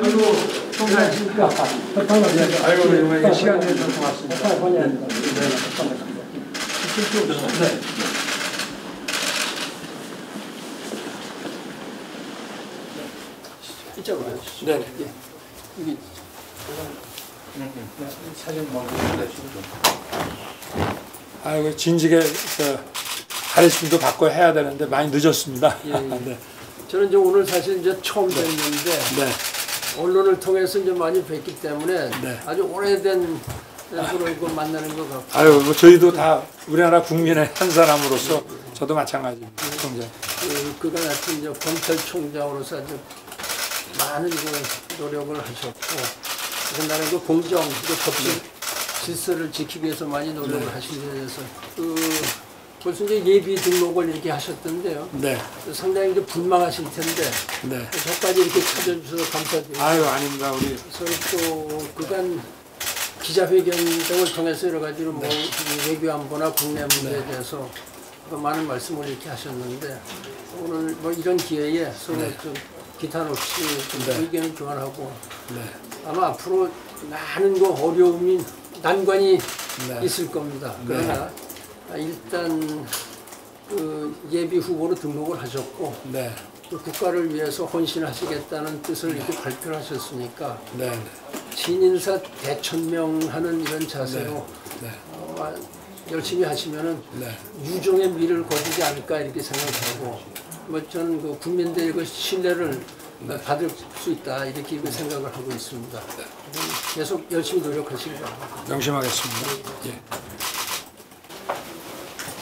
아이고, 총장님. 아이고, 이거 시간 내주셔서 고맙습니다. 네. 이쪽으로 해주시죠. 네. 여기. 사진 먹고. 아이고, 진지게 가르침도 받고 해야 되는데 많이 늦었습니다. 예, 예. 네. 저는 이제 오늘 사실 이제 처음 뵙는데 네. 언론을 통해서 이제 많이 뵙기 때문에 네. 아주 오래된 분으로 이거 만나는 것 같고. 아유, 뭐 저희도 다 우리나라 국민의 한 사람으로서 저도 마찬가지입니다. 총장. 그간 하여튼 이제 검찰총장으로서 아주 많은 그 노력을 하셨고, 그날은 그 공정, 그 법적 질서를 지키기 위해서 많이 노력을 하시기 위해서 벌써 이제 예비 등록을 이렇게 하셨던데요. 네. 상당히 이제 불망하실 텐데. 네. 저까지 이렇게 찾아주셔서 감사드립니다. 아유, 아닙니다. 우리. 그래서 또 그간 기자회견 등을 통해서 여러 가지로 뭐 외교안보나 국내 문제에 대해서 많은 말씀을 이렇게 하셨는데 오늘 뭐 이런 기회에 서로 좀 기탄 없이 좀 의견을 교환하고 아마 앞으로 많은 그 어려움이 난관이 있을 겁니다. 그러나 일단 그 예비 후보로 등록을 하셨고 그 국가를 위해서 헌신하시겠다는 뜻을 이렇게 발표를 하셨으니까 신인사 대천명하는 이런 자세로 열심히 하시면은 유종의 미를 거두지 않을까 이렇게 생각하고 뭐 저는 그 국민들의 그 신뢰를 받을 수 있다 이렇게 생각을 하고 있습니다. 계속 열심히 노력하시기 바랍니다. 명심하겠습니다. 예.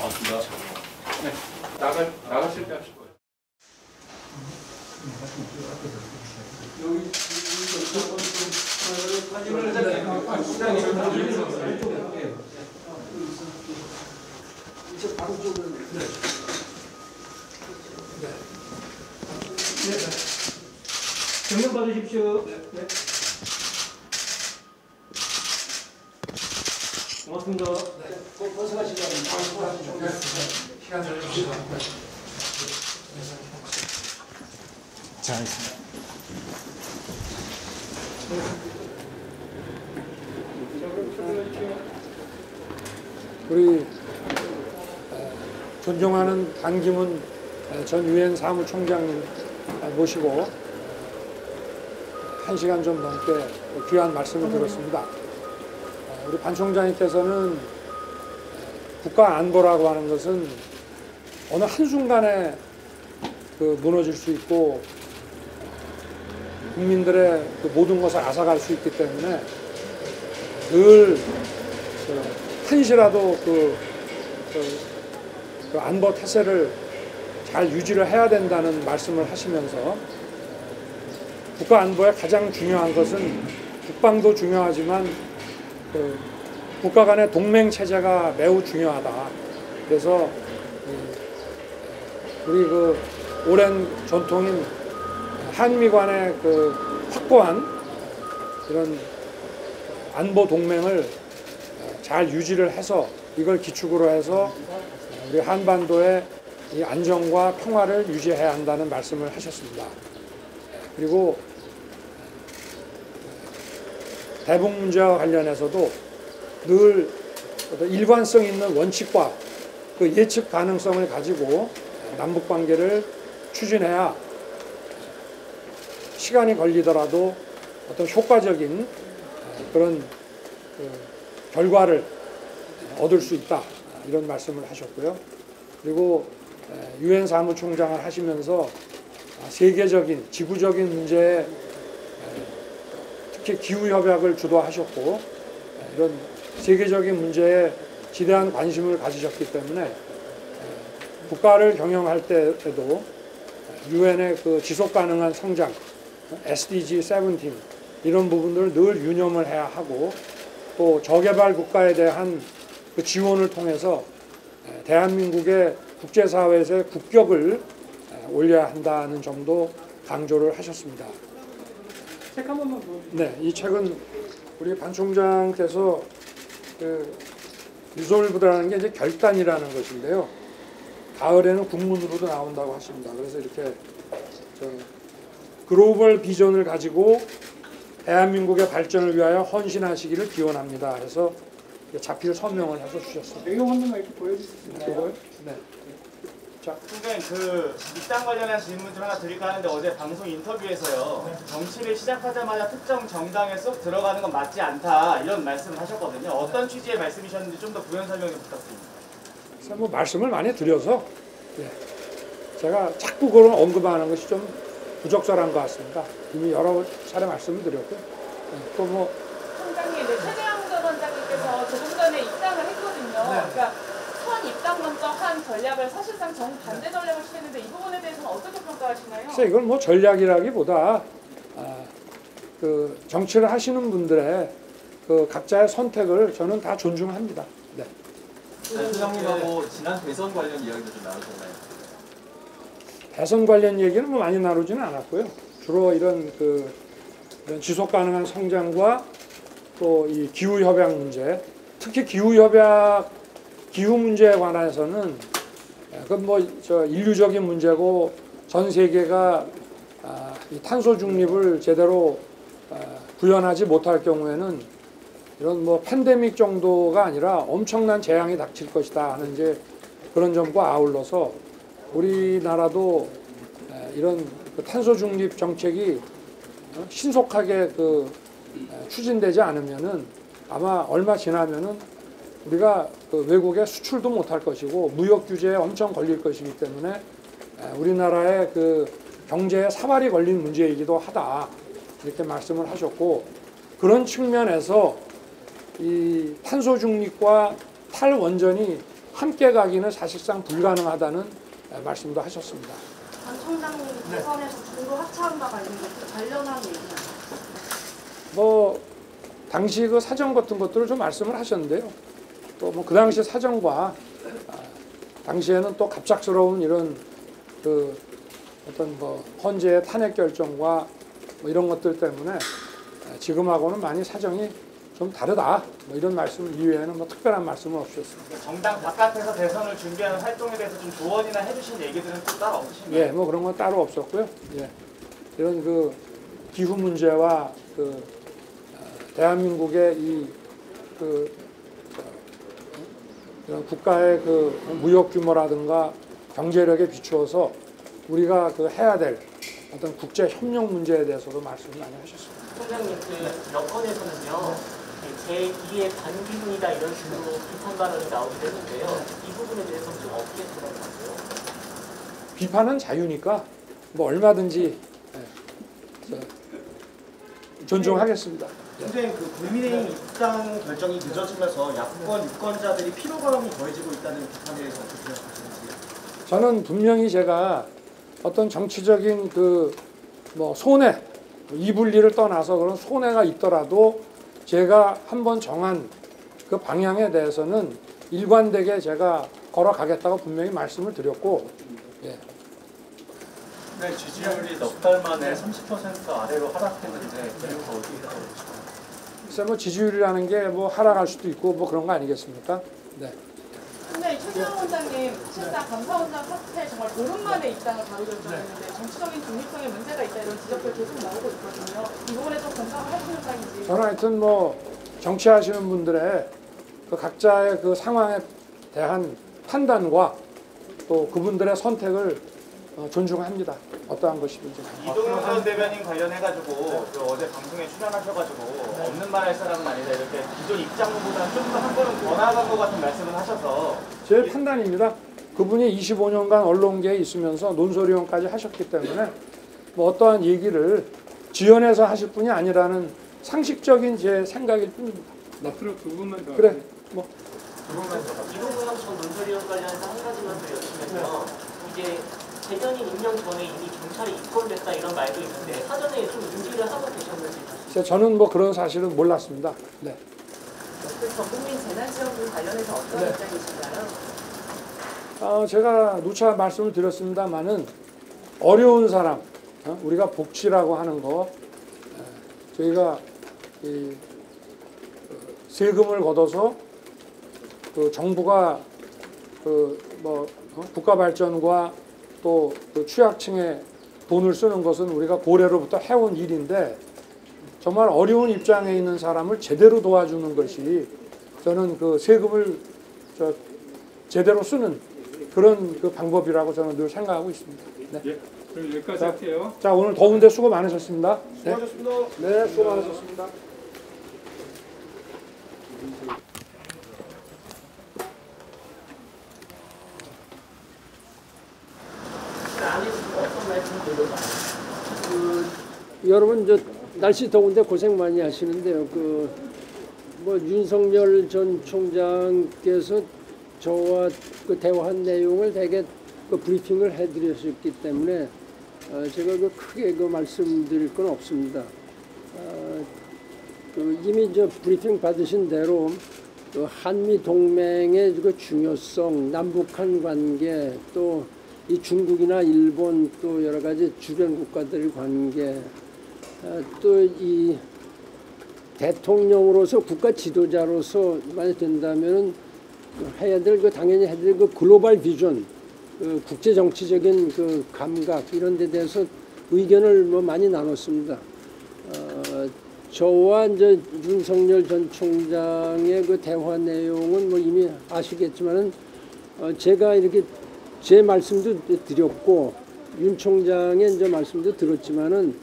고맙습니다. 네, 나가실 때 하실 거예요. 이제 바로 쪽으로. 정면 받으십시오. 네. 고맙습니다. 고생하시기 바랍니다. 시간 잘 주시죠. 자, 우리 존경하는 반기문 전 유엔 사무총장님 모시고 1시간 좀 넘게 귀한 말씀을 들었습니다. 우리 반 총장님께서는 국가 안보라고 하는 것은 어느 한순간에 무너질 수 있고 국민들의 모든 것을 앗아갈 수 있기 때문에 늘 한시라도 그 안보 태세를 잘 유지를 해야 된다는 말씀을 하시면서 국가 안보의 가장 중요한 것은 국방도 중요하지만 국가 간의 동맹 체제가 매우 중요하다. 그래서 우리 오랜 전통인 한미 간의 확고한 이런 안보 동맹을 잘 유지를 해서 이걸 기축으로 해서 우리 한반도의 이 안정과 평화를 유지해야 한다는 말씀을 하셨습니다. 그리고 대북 문제와 관련해서도 늘 일관성 있는 원칙과 그 예측 가능성을 가지고 남북 관계를 추진해야 시간이 걸리더라도 어떤 효과적인 그런 결과를 얻을 수 있다 이런 말씀을 하셨고요. 그리고 유엔 사무총장을 하시면서 세계적인 지구적인 문제에 특히 기후협약을 주도하셨고 이런 세계적인 문제에 지대한 관심을 가지셨기 때문에 국가를 경영할 때에도 유엔의 지속가능한 성장 SDG 17 이런 부분들을 늘 유념을 해야 하고 또 저개발 국가에 대한 그 지원을 통해서 대한민국의 국제사회에서의 국격을 올려야 한다는 점도 강조를 하셨습니다. 책 한 번만 보여주세요. 네, 이 책은 우리 반 총장께서 그 유솔부라는 게 이제 결단이라는 것인데요. 가을에는 국문으로도 나온다고 하십니다. 그래서 이렇게 글로벌 비전을 가지고 대한민국의 발전을 위하여 헌신하시기를 기원합니다. 해서 자필 서명을 해서 주셨습니다. 내용 한 번만 이렇게 보여줄 수 있나요? 이거요? 네. 자, 총장님 입당 관련한 질문 좀 하나 드릴까 하는데 어제 방송 인터뷰에서요 정치를 시작하자마자 특정 정당에 쏙 들어가는 건 맞지 않다 이런 말씀을 하셨거든요. 어떤 취지의 말씀이셨는지 좀 더 부연 설명 좀 부탁드립니다. 그래서 뭐 말씀을 많이 드려서 제가 자꾸 그런 언급하는 것이 좀 부적절한 것 같습니다. 이미 여러 차례 말씀을 드렸고요. 또 뭐 총장님, 최재형 전 원장님께서 조금 전에 입당을 했거든요. 그러니까 선 입당 먼저 한 전략을 사실상 정반대 전략을 취했는데 이 부분에 대해서는 어떻게 평가하시나요? 글쎄 이걸 뭐 전략이라기보다 그 정치를 하시는 분들의 그 각자의 선택을 저는 다 존중합니다. 네. 소장님하고 지난 대선 관련 이야기도 좀 나누셨나요? 대선 관련 얘기는 뭐 많이 나누지는 않았고요. 주로 이런 지속 가능한 성장과 또 이 기후 협약 문제, 특히 기후 문제에 관해서는 그건 뭐 인류적인 문제고 전 세계가 이 탄소 중립을 제대로 구현하지 못할 경우에는 이런 뭐 팬데믹 정도가 아니라 엄청난 재앙이 닥칠 것이다 하는 이제 그런 점과 아울러서 우리나라도 이런 탄소 중립 정책이 신속하게 추진되지 않으면은 아마 얼마 지나면은 우리가 외국에 수출도 못할 것이고 무역 규제에 엄청 걸릴 것이기 때문에 우리나라의 경제에 사활이 걸린 문제이기도 하다 이렇게 말씀을 하셨고 그런 측면에서 이 탄소 중립과 탈원전이 함께 가기는 사실상 불가능하다는 말씀도 하셨습니다. 반 총장님 대선에서 중도 하차한다 관련한 얘기는 뭐 당시 그 사정 같은 것들을 좀 말씀을 하셨는데요. 또 뭐 그 당시 사정과 당시에는 또 갑작스러운 이런 어떤 뭐 헌재의 탄핵 결정과 뭐 이런 것들 때문에 지금하고는 많이 사정이 좀 다르다. 뭐 이런 말씀 이외에는 뭐 특별한 말씀은 없으셨습니다. 정당 바깥에서 대선을 준비하는 활동에 대해서 좀 조언이나 해주신 얘기들은 또 따로 없으신가요? 예, 뭐 그런 건 따로 없었고요. 예, 이런 기후 문제와 대한민국의 이런 국가의 무역 규모라든가 경제력에 비추어서 우리가 해야 될 어떤 국제 협력 문제에 대해서도 말씀을 많이 하셨습니다. 총장님, 여권에서는요, 제2의 반기문이다 이런 식으로 비판 발언이 나오기도 했는데요. 이 부분에 대해서 좀 어떻게 생각하세요? 비판은 자유니까 뭐 얼마든지 존중하겠습니다. 근데 국민의힘 입당 결정이 늦어지면서 야권 유권자들이 피로감이 더해지고 있다는 비판에 대해서 어떻게 생각하시는지? 저는 분명히 제가 어떤 정치적인 뭐 손해, 이불리를 떠나서 그런 손해가 있더라도 제가 한번 정한 그 방향에 대해서는 일관되게 제가 걸어가겠다고 분명히 말씀을 드렸고, 예. 네, 지지율이 넉 달 만에 30% 아래로 하락했는데 이유가 어디에 있을까요? 글쎄 뭐 지지율이라는 게 뭐 하락할 수도 있고 뭐 그런 거 아니겠습니까? 네. 근데 최재형 원장님 사실상 감사원장 사태 정말 보름 만에 입당을 바로 결정했는데 정치적인 중립성에 문제가 있다 이런 지적들 계속 나오고 있거든요. 이 부분에 좀 공감을 하시는 사인지. 저는 하여튼 뭐 정치하시는 분들의 각자의 상황에 대한 판단과 또 그분들의 선택을 존중합니다. 어떠한 것이든지. 이동영 전 대변인 관련해가지고 어제 방송에 출연하셔가지고 없는 말 할 사람은 아니다 이렇게 기존 입장문보다는 좀 더 한 걸음 더 나아간 것 같은 말씀을 하셔서 제 판단입니다. 그분이 25년간 언론계에 있으면서 논설위원까지 하셨기 때문에 뭐 어떠한 얘기를 지연해서 하실 분이 아니라는 상식적인 제 생각일 뿐입니다. 앞으로 두 분만 더. 그래, 뭐 이동경 전 논설위원까지 해서 한 가지만 더 여쭈면요. 이게 재전이 임명 전에 이미 경찰에 입건됐다 이런 말도 있는데 사전에 좀 인지를 하고 계셨는지. 저는 뭐 그런 사실은 몰랐습니다. 네. 그 전국민 재난지원금 관련해서 어떤 입장이신가요? 제가 누차 말씀을 드렸습니다만은 어려운 사람, 우리가 복지라고 하는 거, 저희가 이 세금을 걷어서 그 정부가 국가 발전과 또 그 취약층에 돈을 쓰는 것은 우리가 고래로부터 해온 일인데 정말 어려운 입장에 있는 사람을 제대로 도와주는 것이 저는 그 세금을 제대로 쓰는 그런 그 방법이라고 저는 늘 생각하고 있습니다. 네. 예, 그럼 여기까지 할게요. 자, 오늘 더운데 수고 많으셨습니다. 네. 수고하셨습니다. 네, 수고 많으셨습니다. 여러분 날씨 더운데 고생 많이 하시는데요. 윤석열 전 총장께서 저와 대화한 내용을 되게 브리핑을 해드렸기 때문에 제가 크게 말씀드릴 건 없습니다. 이미 브리핑 받으신 대로 한미 동맹의 중요성, 남북한 관계, 또 이 중국이나 일본 또 여러 가지 주변 국가들의 관계, 또 이 대통령으로서 국가 지도자로서 만약 된다면 해야 될 당연히 해야 될 글로벌 비전, 국제 정치적인 감각 이런 데 대해서 의견을 많이 나눴습니다. 저와 이제 윤석열 전 총장의 대화 내용은 이미 아시겠지만은 제가 이렇게 제 말씀도 드렸고 윤 총장의 이제 말씀도 들었지만은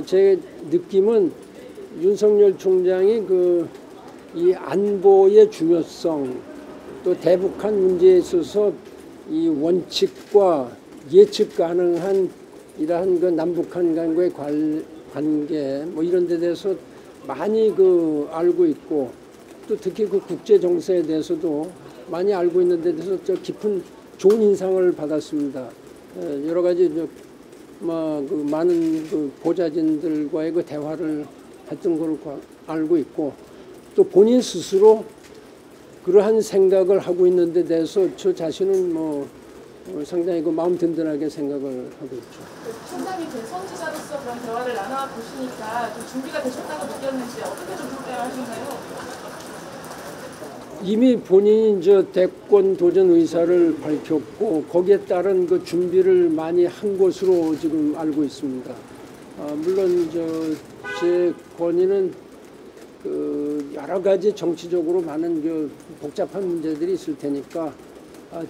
제 느낌은 윤석열 총장이 이 안보의 중요성, 또 대북한 문제에 있어서 이 원칙과 예측 가능한 이러한 남북한 간과의 관계 이런 데 대해서 많이 알고 있고, 또 특히 국제 정세에 대해서도 많이 알고 있는 데 대해서 깊은 좋은 인상을 받았습니다. 여러 가지 많은 보좌진들과의 대화를 했던 걸로 알고 있고, 또 본인 스스로 그러한 생각을 하고 있는 데 대해서 저 자신은 상당히 마음 든든하게 생각을 하고 있죠. 총장님 대선지자로서 그런 대화를 나눠 보시니까 좀 준비가 되셨다고 느꼈는지 어떻게 좀 평가하시나요? 이미 본인이 대권 도전 의사를 밝혔고 거기에 따른 준비를 많이 한 것으로 지금 알고 있습니다. 물론 제 권위는 여러 가지 정치적으로 많은 복잡한 문제들이 있을 테니까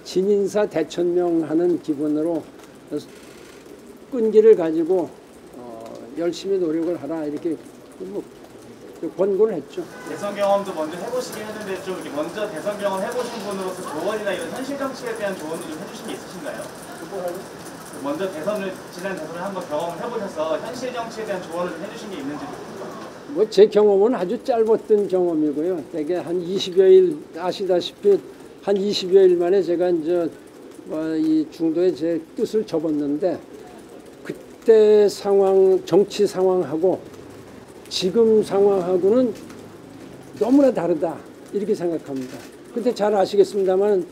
진인사 대천명하는 기본으로 끈기를 가지고 열심히 노력을 하라 이렇게 권고를 했죠. 대선 경험도 먼저 해보시긴 했는데 좀 먼저 대선 경험 해보신 분으로서 조언이나 이런 현실 정치에 대한 조언도 좀 해주신 게 있으신가요? 먼저 지난 대선을 한번 경험을 해보셔서 현실 정치에 대한 조언을 좀 해주신 게 있는지. 제 경험은 아주 짧았던 경험이고요. 대개 한 20여일 아시다시피 한 20여일 만에 제가 이제 이 중도에 제 뜻을 접었는데 그때 상황, 정치 상황하고 지금 상황하고는 너무나 다르다 이렇게 생각합니다. 근데 잘 아시겠습니다만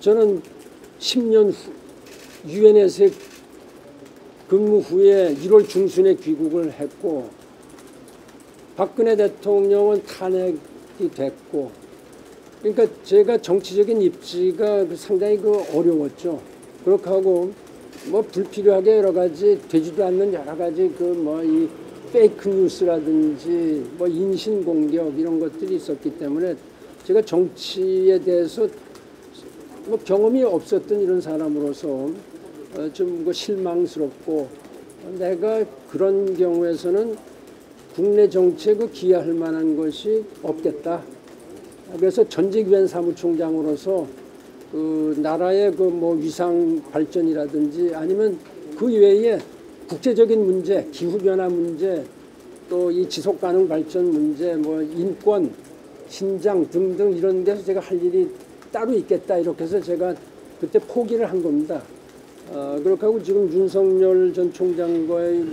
저는 10년 후 유엔에서 근무 후에 1월 중순에 귀국을 했고 박근혜 대통령은 탄핵이 됐고, 그러니까 제가 정치적인 입지가 상당히 어려웠죠. 그렇게 하고 불필요하게 여러 가지 되지도 않는 여러 가지 이 페이크 뉴스라든지 인신 공격 이런 것들이 있었기 때문에 제가 정치에 대해서 경험이 없었던 이런 사람으로서 좀 실망스럽고, 내가 그런 경우에서는 국내 정치에 기여할 만한 것이 없겠다. 그래서 전직 유엔 사무총장으로서 나라의 위상 발전이라든지 아니면 그 외에 국제적인 문제, 기후변화 문제, 또 이 지속가능 발전 문제, 인권, 신장 등등 이런 데서 제가 할 일이 따로 있겠다. 이렇게 해서 제가 그때 포기를 한 겁니다. 그렇게 하고 지금 윤석열 전 총장과의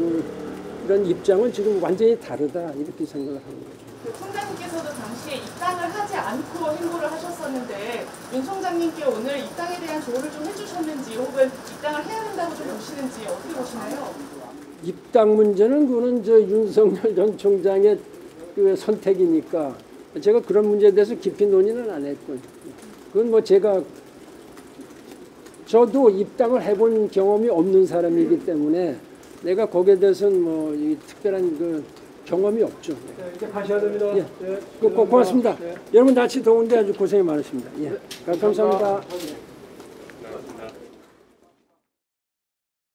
이런 입장은 지금 완전히 다르다 이렇게 생각을 합니다. 그 총장님께서도 당시에 입당을 하지 않고 행보를 하셨었는데 윤 총장님께 오늘 입당에 대한 조언을 좀 해주셨는지 혹은 입당을 해야 된다고 좀 보시는지 어떻게 보시나요? 입당 문제는 그거는 저 윤석열 전 총장의 그 선택이니까 제가 그런 문제에 대해서 깊이 논의는 안 했고요. 그건 뭐 저도 입당을 해본 경험이 없는 사람이기 때문에 내가 거기에 대해서는 뭐 특별한 그 경험이 없죠. 이제 가셔야 됩니다. 예. 고맙습니다. 여러분 날씨 더운데 아주 고생이 많으십니다. 예. 감사합니다.